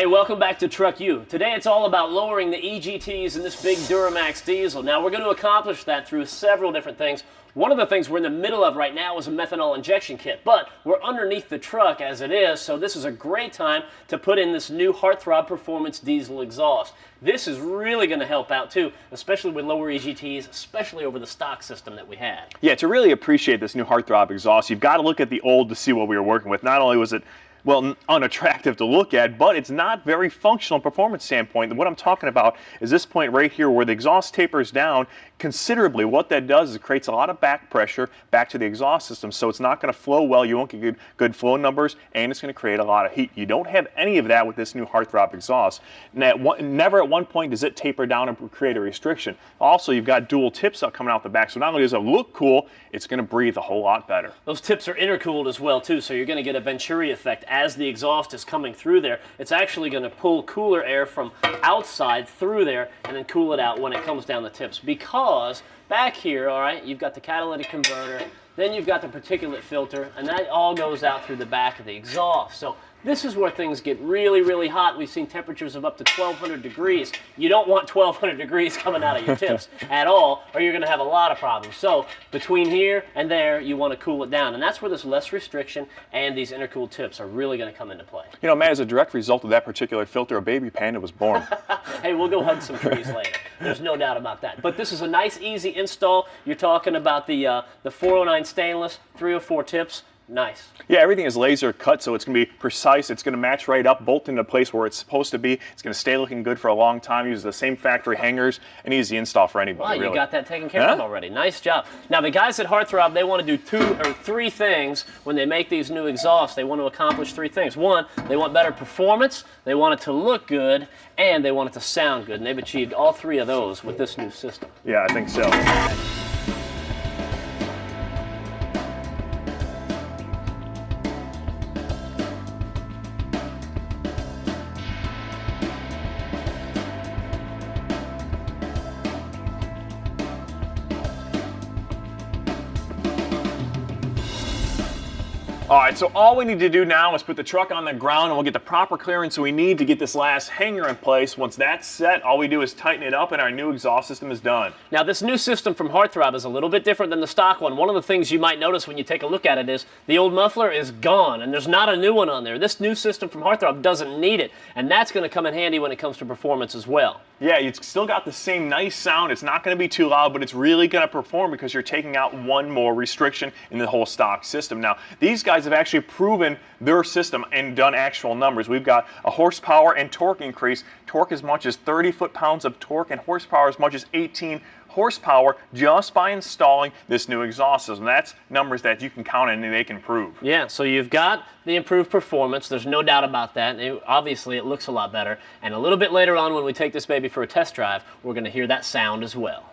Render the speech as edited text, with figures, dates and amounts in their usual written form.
Hey, welcome back to TruckU. Today it's all about lowering the EGTs in this big Duramax diesel. Now we're going to accomplish that through several different things. One of the things we're in the middle of right now is a methanol injection kit, but we're underneath the truck as it is, so this is a great time to put in this new Heartthrob Performance diesel exhaust. This is really going to help out too, especially with lower EGTs, especially over the stock system that we had. Yeah, to really appreciate this new Heartthrob exhaust, you've got to look at the old to see what we were working with. Not only was it unattractive to look at, but it's not very functional performance standpoint. And what I'm talking about is this point right here where the exhaust tapers down considerably. What that does is it creates a lot of back pressure back to the exhaust system, so it's not going to flow well. You won't get good flow numbers, and it's going to create a lot of heat. You don't have any of that with this new Heartthrob exhaust. Never at one point does it taper down and create a restriction. Also, you've got dual tips coming out the back, so not only does it look cool, it's going to breathe a whole lot better. Those tips are intercooled as well too, so you're going to get a Venturi effect as the exhaust is coming through there. It's actually going to pull cooler air from outside through there and then cool it out when it comes down the tips, because back here, all right, you've got the catalytic converter, then you've got the particulate filter, and that all goes out through the back of the exhaust. So this is where things get really, really hot. We've seen temperatures of up to 1,200 degrees. You don't want 1,200 degrees coming out of your tips at all, or you're going to have a lot of problems. So between here and there, you want to cool it down. And that's where this less restriction and these intercooled tips are really going to come into play. You know, Matt, as a direct result of that particular filter, a baby panda was born. Hey, we'll go hug some trees later. There's no doubt about that. But this is a nice, easy install. You're talking about the 409 stainless, 304 tips. Nice. Yeah, everything is laser cut, so it's going to be precise. It's going to match right up, bolt into place where it's supposed to be. It's going to stay looking good for a long time. Use the same factory hangers, and easy install for anybody. Wow, really. You got that taken care of already. Nice job. Now, the guys at Heartthrob, they want to do 2 or 3 things when they make these new exhausts. They want to accomplish 3 things. One, they want better performance, they want it to look good, and they want it to sound good. And they've achieved all 3 of those with this new system. Yeah, I think so. All right, so all we need to do now is put the truck on the ground, and we'll get the proper clearance we need to get this last hanger in place. Once that's set, all we do is tighten it up, and our new exhaust system is done. Now, this new system from Heartthrob is a little bit different than the stock one. One of the things you might notice when you take a look at it is the old muffler is gone, and there's not a new one on there. This new system from Heartthrob doesn't need it, and that's going to come in handy when it comes to performance as well. Yeah, it's still got the same nice sound. It's not going to be too loud, but it's really going to perform because you're taking out one more restriction in the whole stock system. Now, these guys have actually proven their system and done actual numbers. We've got a horsepower and torque increase, torque as much as 30 foot-pounds of torque, and horsepower as much as 18 horsepower just by installing this new exhaust system. That's numbers that you can count on and they can prove. Yeah, so you've got the improved performance. There's no doubt about that. Obviously, it looks a lot better. And a little bit later on when we take this baby for a test drive, we're going to hear that sound as well.